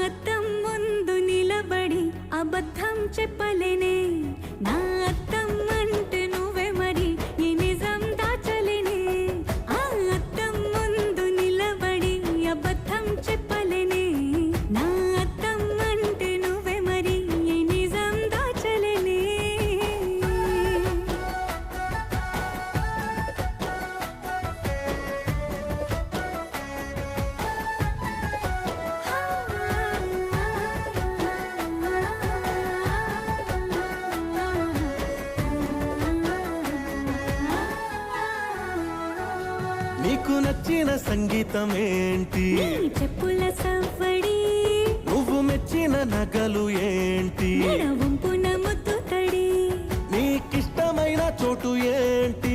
అద్దం ముందు నిలబడి అబద్ధం చెప్పలేనే నా అద్దం అంటే నువ్వే మరి ఈ నిజం దాచలేనే ఆ అద్దం ముందు నిలబడి అబద్ధం చెప్పలేనే నా అద్దం అంటే నువ్వే మరి ఈ నిజం దాచలేనే నీకు నచ్చిన సంగీతం ఏంటి నీ చెప్పుల సవ్వడి నువ్వు మెచ్చిన నగలు ఏంటి వంపున ముద్దు తడి నీకిష్టమైన చోటు ఏంటి